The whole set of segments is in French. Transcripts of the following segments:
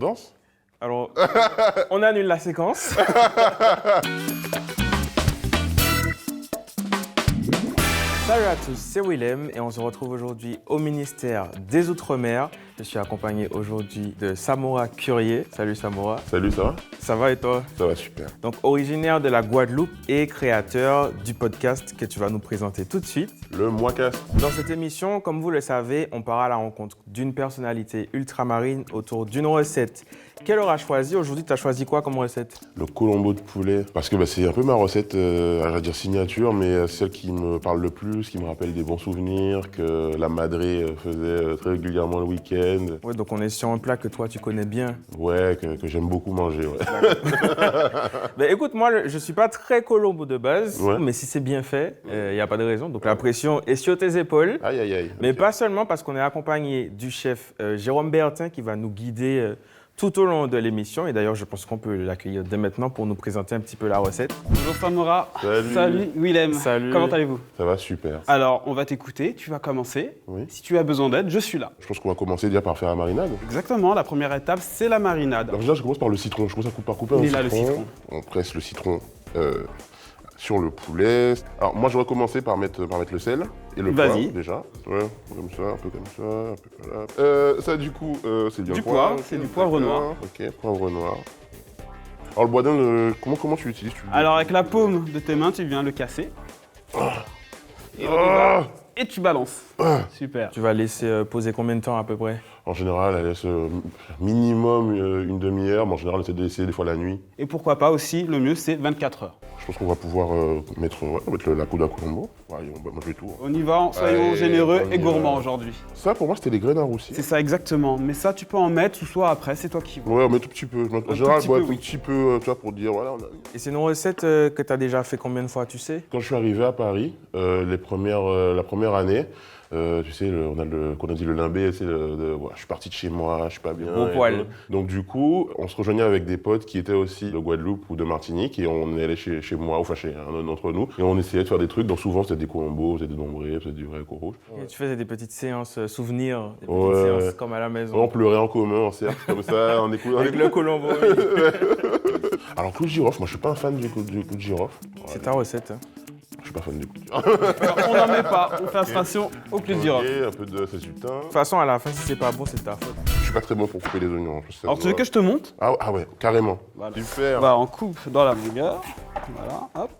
danse? Alors, on annule la séquence. Salut à tous, c'est Willem et on se retrouve aujourd'hui au ministère des Outre-mer. Je suis accompagné aujourd'hui de Samora Curier. Salut Samora. Salut, ça va? Ça va et toi? Ça va super. Donc originaire de la Guadeloupe et créateur du podcast que tu vas nous présenter tout de suite. Le Moicast. Dans cette émission, comme vous le savez, on part à la rencontre d'une personnalité ultramarine autour d'une recette qu'elle aura choisie. Aujourd'hui, tu as choisi quoi comme recette? Le colombo de poulet. Parce que c'est un peu ma recette, je vais dire signature, mais celle qui me parle le plus, qui me rappelle des bons souvenirs, que la madré faisait très régulièrement le week-end. Ouais, donc on est sur un plat que toi, tu connais bien. Ouais, que j'aime beaucoup manger, ouais. Ben, écoute, moi, je suis pas très colombo de base, Ouais. mais si c'est bien fait, il n'y a pas de raison. Donc la pression est sur tes épaules. Aïe, aïe, aïe. Mais Ok. pas seulement parce qu'on est accompagné du chef Jérôme Bertin qui va nous guider tout au long de l'émission. Et d'ailleurs, je pense qu'on peut l'accueillir dès maintenant pour nous présenter un petit peu la recette. Bonjour Samora. Salut. Willem. Salut. Comment allez-vous? Ça va super. Alors, on va t'écouter, tu vas commencer. Oui. Si tu as besoin d'aide, je suis là. Je pense qu'on va commencer déjà par faire la marinade. Exactement, la première étape, c'est la marinade. Alors déjà, je commence par le citron. Je commence par couper Il un est là, le citron. On presse le citron sur le poulet. Alors moi, j'aurais commencé par mettre le sel et le Vas-y. poivre déjà. Ouais, comme ça, un peu comme ça, un peu comme là. Ça, du coup, c'est bien Du poivre. poivre, c'est du poivre D'accord. noir. Ok, poivre noir. Alors le bois d'Inde, comment tu l'utilises? Alors, avec la paume de tes mains, tu viens le casser. Et, on y Ah va. Et tu balances. Super. Tu vas laisser poser combien de temps à peu près? En général, elle laisse minimum une demi-heure, mais en général, elle essaie de laisser des fois la nuit. Et pourquoi pas aussi, le mieux, c'est 24 heures. Je pense qu'on va pouvoir mettre la poudre à colombo. Ouais, moi, je vais tout. On y va, soyons Allez, généreux on et y gourmands va. aujourd'hui. Ça, pour moi, c'était les graines à roussi. C'est ça, exactement. Mais ça, tu peux en mettre ou soit après, c'est toi qui vois. Ouais, on met tout petit peu. En tout général, petit un peu, oui. tout petit peu, tu vois, pour dire, voilà. Et c'est une recette que tu as déjà fait combien de fois, tu sais? Quand je suis arrivé à Paris, la première année, tu sais, qu'on a dit le limbé, c'est je suis parti de chez moi, je suis pas bien. Au et poil. tout. Donc du coup, on se rejoignait avec des potes qui étaient aussi de Guadeloupe ou de Martinique et on est allé chez moi, enfin chez un d'entre nous, et on essayait de faire des trucs. Donc souvent, c'était des colombos, c'était des nombrés, c'était du vrai courrouge. Et tu faisais des petites séances souvenirs, des petites Ouais. séances comme à la maison. On pleurait en commun, en cercle, comme ça, on écoute. Avec le colombo, oui. Alors, clou de girofle, moi je suis pas un fan du clou de girofle. C'est ta recette. Hein. Je suis pas fan du clou de girofle. Alors, on n'en met pas, on fait attention au plus dur. Ok, un peu de sasutin. De toute façon, à la fin, si c'est pas bon, c'est de ta faute. Je suis pas très bon pour couper les oignons. Je sais ça Alors, se tu veux voit. que je te montre? Ah ouais, carrément. Voilà. Super. Bah, on coupe dans la longueur. Voilà, hop.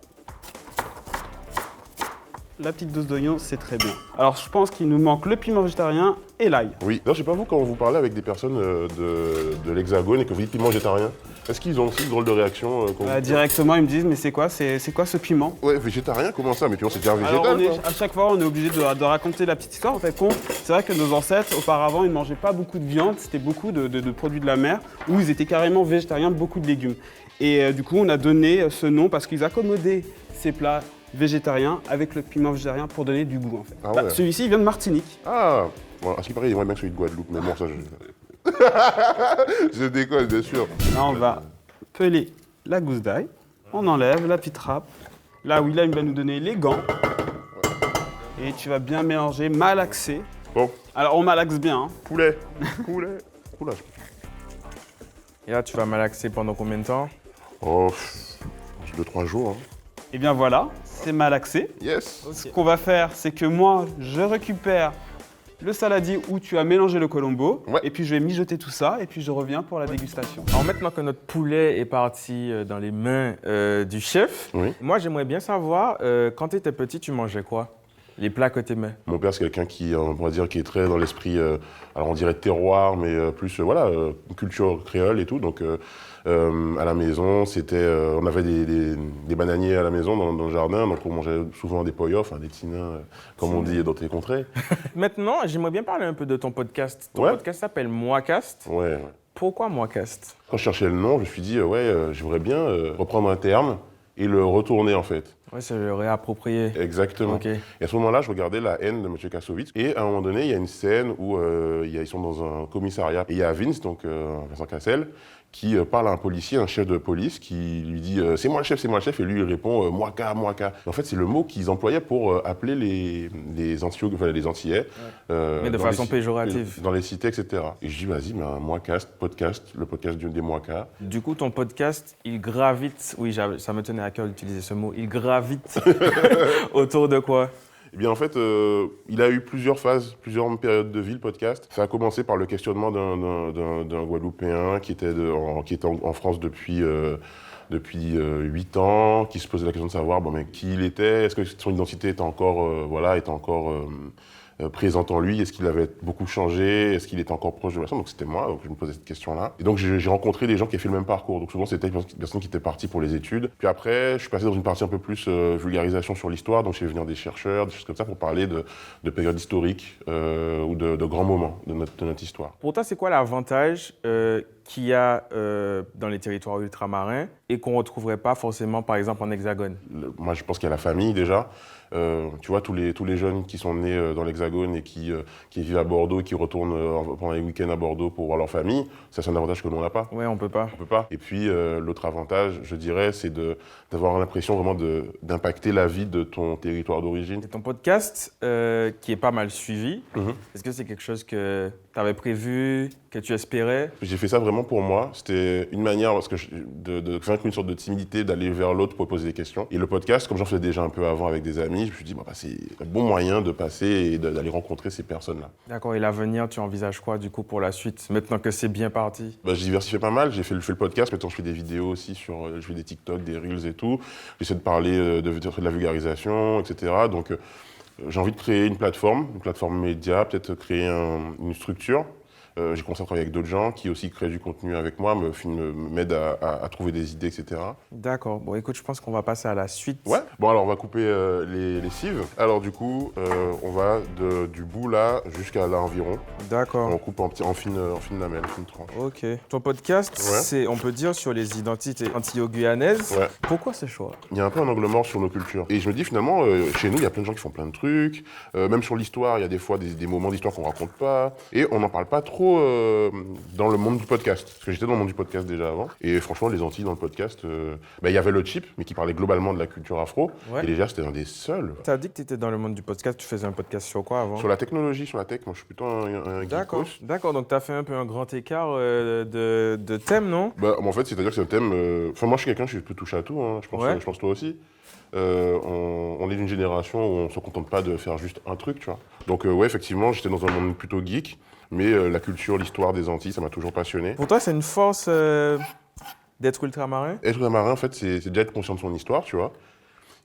La petite dose d'oignon, c'est très bien. Alors, je pense qu'il nous manque le piment végétarien et l'ail. Oui. Non, je sais pas vous, quand vous parlez avec des personnes de l'Hexagone et que vous dites piment végétarien, est-ce qu'ils ont aussi ce drôle de réaction quand vous... Directement, ils me disent, mais c'est quoi ce piment? Ouais, végétarien, comment ça? Mais piment, c'est déjà Alors, végétal, quoi. à chaque fois, on est obligé de raconter la petite histoire. En fait, c'est vrai que nos ancêtres, auparavant, ils ne mangeaient pas beaucoup de viande, c'était beaucoup de produits de la mer, où ils étaient carrément végétariens, beaucoup de légumes. Et du coup, on a donné ce nom parce qu'ils accommodaient ces plats végétariens avec le piment végétarien pour donner du goût, en fait. Ah ouais. Celui-ci, il vient de Martinique. Ah, bon, à ce qui paraît, il aimerait bien que celui de Guadeloupe, mais bon, ça, je déconne, bien sûr. Là, on va peler la gousse d'ail. On enlève la petite râpe. Là, Willem va nous donner les gants. Et tu vas bien mélanger, malaxer. Bon, Alors, on malaxe bien, hein. poulet. Oula, Et là, tu vas malaxer pendant combien de temps? oh, 2-3 jours, hein. Et bien voilà, c'est malaxé. Yes. Ce qu'on va faire, c'est que moi, je récupère le saladier où tu as mélangé le colombo. Ouais. Et puis, je vais mijoter tout ça. Et puis, je reviens pour la dégustation. Alors maintenant que notre poulet est parti dans les mains du chef, Oui. moi j'aimerais bien savoir, quand tu étais petit, tu mangeais quoi? Les plats que tu aimais? Mon père, c'est quelqu'un qui, on va dire, qui est très dans l'esprit, alors on dirait terroir, mais plus, culture créole et tout. Donc, à la maison, on avait des bananiers à la maison, dans le jardin, donc on mangeait souvent des poyos, enfin des tinins, comme on dit dans tes contrées. Maintenant, j'aimerais bien parler un peu de ton podcast. Ton Ouais. podcast s'appelle Moicast. Ouais. Pourquoi Moicast? Quand je cherchais le nom, je me suis dit, j'aimerais bien reprendre un terme et le retourner, en fait. Ouais, c'est le réapproprier. Exactement. Ok. Et à ce moment-là, je regardais La haine de M. Kassovitz. Et à un moment donné, il y a une scène où ils sont dans un commissariat. Et il y a Vince, donc Vincent Cassel, qui parle à un policier, un chef de police, qui lui dit c'est moi le chef, c'est moi le chef. Et lui, il répond moi qu'à. En fait, c'est le mot qu'ils employaient pour appeler les Antillais. Mais de dans façon les péjorative. Dans les cités, etc. Et je dis vas-y, mais un podcast, le podcast des Moicas. Du coup, ton podcast, il gravite, oui, ça me tenait à cœur d'utiliser ce mot, il gravite autour de quoi? Eh bien, en fait, il a eu plusieurs phases, plusieurs périodes de vie, le podcast. Ça a commencé par le questionnement d'un Guadeloupéen qui était en France depuis 8 ans, qui se posait la question de savoir mais qui il était, est-ce que son identité était encore, présente en lui, est-ce qu'il avait beaucoup changé, est-ce qu'il était encore proche de la personne. Donc c'était moi, donc je me posais cette question-là. Et donc j'ai rencontré des gens qui avaient fait le même parcours. Donc souvent c'était des personnes qui étaient parties pour les études. Puis après, je suis passé dans une partie un peu plus vulgarisation sur l'histoire. Donc j'ai fait venir des chercheurs, des choses comme ça pour parler de périodes historiques ou de grands moments de notre histoire. Pour toi, c'est quoi l'avantage qu'il y a dans les territoires ultramarins et qu'on ne retrouverait pas forcément, par exemple, en Hexagone? Moi, je pense qu'il y a la famille déjà. Tu vois, tous les jeunes qui sont nés dans l'Hexagone et qui vivent à Bordeaux et qui retournent pendant les week-ends à Bordeaux pour voir leur famille, ça c'est un avantage que l'on n'a pas. Ouais, on peut pas. On peut pas. Et puis l'autre avantage, je dirais, c'est d'avoir l'impression vraiment d'impacter la vie de ton territoire d'origine. Et ton podcast, qui est pas mal suivi, est-ce que c'est quelque chose que tu avais prévu, que tu espérais? J'ai fait ça vraiment pour moi. C'était une manière de vaincre une sorte de timidité, d'aller vers l'autre pour poser des questions. Et le podcast, comme j'en faisais déjà un peu avant avec des amis, je me suis dit, c'est un bon moyen de passer et d'aller rencontrer ces personnes-là. D'accord. Et l'avenir, tu envisages quoi, du coup, pour la suite, maintenant que c'est bien parti? Je diversifie pas mal. Je fais le podcast. Maintenant, je fais des vidéos aussi je fais des TikTok, des Reels et tout. J'essaie de parler de la vulgarisation, etc. Donc, j'ai envie de créer une plateforme média, peut-être créer une structure. J'ai commencé à travailler avec d'autres gens qui aussi créent du contenu avec moi, m'aident à trouver des idées, etc. D'accord. Bon, écoute, je pense qu'on va passer à la suite. Ouais. Bon, alors on va couper les cives. Alors du coup, on va du bout là jusqu'à là environ. D'accord. On coupe en fine lamelle, fine tranche. Ok. Ton podcast, c'est, on peut dire, sur les identités antillo-guyanaises. Ouais. Pourquoi ce choix? Il y a un peu un angle mort sur nos cultures. Et je me dis finalement, chez nous, il y a plein de gens qui font plein de trucs. Même sur l'histoire, il y a des fois des moments d'histoire qu'on raconte pas. Et on n'en parle pas trop dans le monde du podcast. Parce que j'étais dans le monde du podcast déjà avant. Et franchement, les Antilles dans le podcast, il y avait le Chip, mais qui parlait globalement de la culture afro. Ouais. Et déjà, c'était un des seuls. Tu as dit que tu étais dans le monde du podcast. Tu faisais un podcast sur quoi avant? Sur la technologie, sur la tech, moi je suis plutôt un D'accord. geekos. D'accord, donc tu as fait un peu un grand écart de thème, non? En fait, c'est-à-dire que c'est un thème. Moi, je suis quelqu'un, je peux toucher à tout. Hein. Je pense toi aussi. On est d'une génération où on ne se contente pas de faire juste un truc, tu vois. Donc, effectivement, j'étais dans un monde plutôt geek, mais la culture, l'histoire des Antilles, ça m'a toujours passionné. Pour toi, c'est une force d'être ultramarin? Être ultramarin, en fait, c'est déjà être conscient de son histoire, tu vois.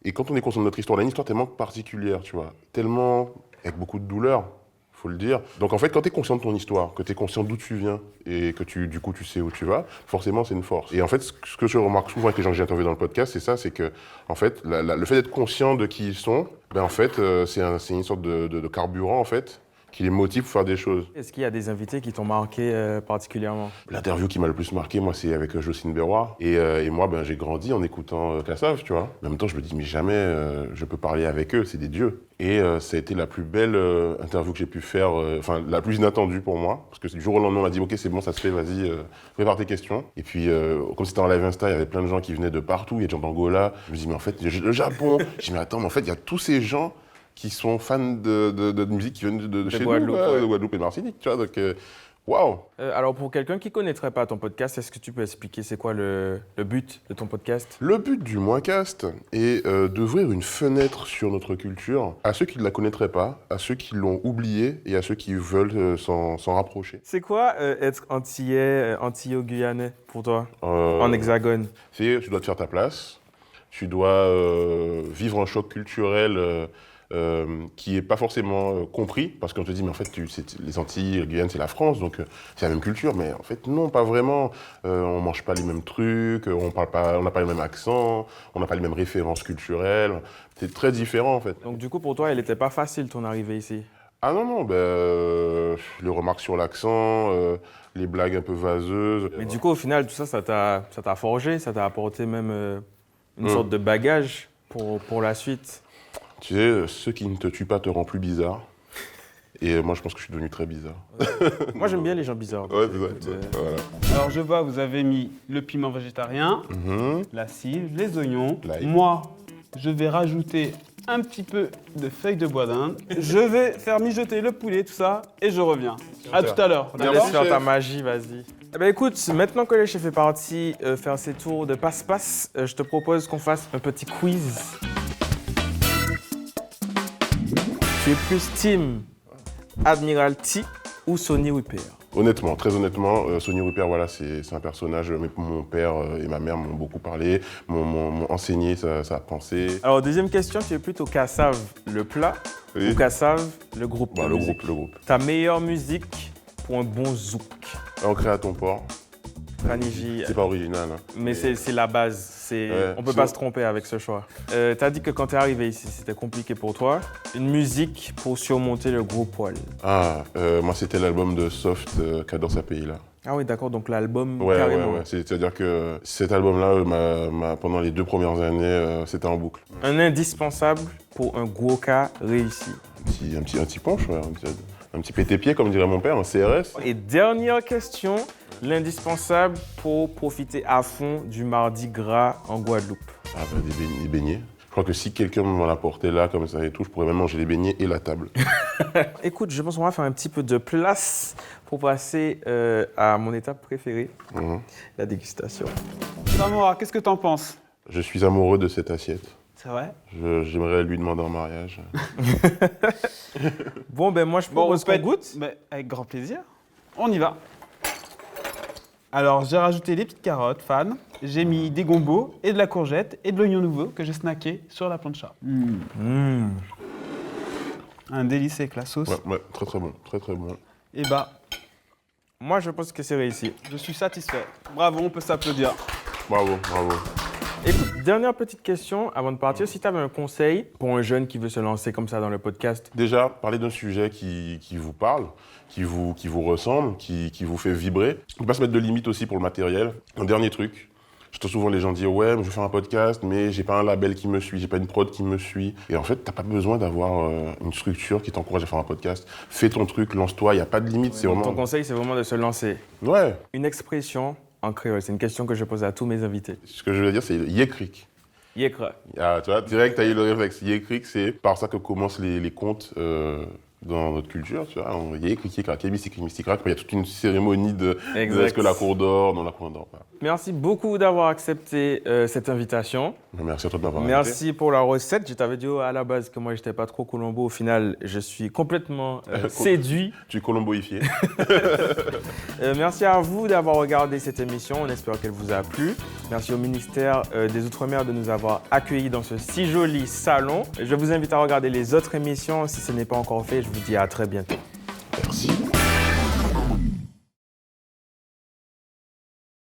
Et quand on est conscient de notre histoire, on a une histoire tellement particulière, tu vois, tellement avec beaucoup de douleur. Faut le dire. Donc en fait, quand tu es conscient de ton histoire, que tu es conscient d'où tu viens et que tu sais où tu vas, forcément c'est une force. Et en fait, ce que je remarque souvent avec les gens que j'ai interviewés dans le podcast, c'est ça, c'est que en fait, le fait d'être conscient de qui ils sont, en fait, c'est une sorte de carburant en fait qui les motive pour faire des choses. Est-ce qu'il y a des invités qui t'ont marqué particulièrement? L'interview qui m'a le plus marqué, moi, c'est avec Jocelyne Berroir. Et moi, j'ai grandi en écoutant Kassav, tu vois. En même temps, je me dis, mais jamais je peux parler avec eux, c'est des dieux. Et ça a été la plus belle interview que j'ai pu faire, la plus inattendue pour moi. Parce que du jour au lendemain, on m'a dit, ok, c'est bon, ça se fait, vas-y, prépare tes questions. Et puis, comme c'était en live Insta, il y avait plein de gens qui venaient de partout. Il y a des gens d'Angola. Je me dis, mais en fait, le Japon. Je dis, mais attends, mais en fait, il y a tous ces gens qui sont fans de musique qui viennent de chez Guadeloupe, nous, de Guadeloupe et de Martinique, tu vois. Donc, waouh! Alors, pour quelqu'un qui ne connaîtrait pas ton podcast, est-ce que tu peux expliquer c'est quoi le but de ton podcast? Le but du Moicast est d'ouvrir une fenêtre sur notre culture à ceux qui ne la connaîtraient pas, à ceux qui l'ont oubliée et à ceux qui veulent s'en rapprocher. C'est quoi être antillais, antillo-guyanais pour toi, en hexagone? Tu dois te faire ta place, tu dois vivre un choc culturel qui n'est pas forcément compris, parce qu'on te dit, mais en fait, les Antilles, le Guyane, c'est la France, donc c'est la même culture, mais en fait, non, pas vraiment. On ne mange pas les mêmes trucs, on n'a pas le même accent, on n'a pas les mêmes références culturelles. C'est très différent, en fait. Donc, du coup, pour toi, elle n'était pas facile, ton arrivée ici? Ah non, les remarques sur l'accent, les blagues un peu vaseuses. Mais du coup, au final, tout ça, ça t'a forgé, ça t'a apporté même une sorte de bagage pour la suite? Tu sais, ce qui ne te tue pas te rend plus bizarre. Et moi, je pense que je suis devenu très bizarre. Moi, j'aime bien les gens bizarres. Ouais, donc, c'est ça. écoute, Voilà. Alors je vois, vous avez mis le piment végétarien, la cive, les oignons. L'ail. Moi, je vais rajouter un petit peu de feuilles de bois d'Inde. Je vais faire mijoter le poulet, tout ça, et je reviens. À tout à l'heure. Laisse D'accord faire ta magie, vas-y. Eh ben écoute, maintenant que le chef est parti faire ses tours de passe-passe, je te propose qu'on fasse un petit quiz. Tu es plus team Admiralty ou Sonny Weeper? Honnêtement, très honnêtement, Sonny Weeper, voilà, c'est un personnage. Mon père et ma mère m'ont beaucoup parlé, m'ont enseigné sa pensée. Alors, deuxième question, tu es plutôt Kassav, le plat, Oui. ou Kassav, le groupe Bah, de le musique? groupe. Ta meilleure musique pour un bon zouk? Ancré à ton port. Kaniji, C'est pas original. Hein. mais c'est la base. Ouais. On peut pas se tromper avec ce choix. T'as dit que quand t'es arrivé ici, c'était compliqué pour toi. Une musique pour surmonter le gros poil. Ah, moi, c'était l'album de Soft, Qu'adore sa pays, là. Ah oui, d'accord, donc l'album Ouais, carrément. ouais. C'est-à-dire que cet album-là, pendant les 2 premières années, c'était en boucle. Un indispensable pour un gros cas réussi. Un petit punch, ouais, un petit pété-pied, comme dirait mon père, un CRS. Et dernière question, l'indispensable pour profiter à fond du Mardi Gras en Guadeloupe. Ah, bah, des beignets. Je crois que si quelqu'un m'en apportait là, comme ça et tout, je pourrais même manger les beignets et la table. Écoute, je pense qu'on va faire un petit peu de place pour passer à mon étape préférée, la dégustation. Samora, qu'est-ce que t'en penses? Je suis amoureux de cette assiette. C'est vrai? J'aimerais lui demander en mariage. Bon, ben moi je propose qu'on goûte. Mais avec grand plaisir. On y va. Alors, j'ai rajouté des petites carottes, fan. J'ai mis des gombos et de la courgette et de l'oignon nouveau que j'ai snacké sur la plancha. Un délice avec la sauce. Ouais, très très bon, très très bon. Et bah, Moi je pense que c'est réussi. je suis satisfait. Bravo, on peut s'applaudir. Bravo. Écoute, dernière petite question avant de partir. Si tu avais un conseil pour un jeune qui veut se lancer comme ça dans le podcast. Déjà, parler d'un sujet qui vous parle, qui vous ressemble, qui vous fait vibrer. Ne pas se mettre de limites aussi pour le matériel. Un dernier truc. J'entends souvent les gens dire « Ouais, je vais faire un podcast, mais j'ai pas un label qui me suit, j'ai pas une prod qui me suit. » Et en fait, t'as pas besoin d'avoir une structure qui t'encourage à faire un podcast. Fais ton truc, lance-toi, il n'y a pas de limite. C'est vraiment... Ton conseil, c'est vraiment de se lancer. Ouais. Une expression en créole, c'est une question que je pose à tous mes invités. Ce que je veux dire, c'est « Yékrik ». Yekra. Ah, tu vois, direct, t'as eu le réflexe. Yékrik, c'est par ça que commencent les contes dans notre culture, tu vois. Yékrik, Yékrak, Mystikrak. Il y a toute une cérémonie de est-ce que la cour d'or, non, la cour d'or pas. Merci beaucoup d'avoir accepté cette invitation. Merci à toi de m'avoir invité. Merci pour la recette. Je t'avais dit à la base que moi, j'étais pas trop Colombo. Au final, je suis complètement séduit. Tu es colomboifié. Merci à vous d'avoir regardé cette émission. On espère qu'elle vous a plu. Merci au ministère des Outre-mer de nous avoir accueillis dans ce si joli salon. Je vous invite à regarder les autres émissions. Si ce n'est pas encore fait, je vous dis à très bientôt. Merci.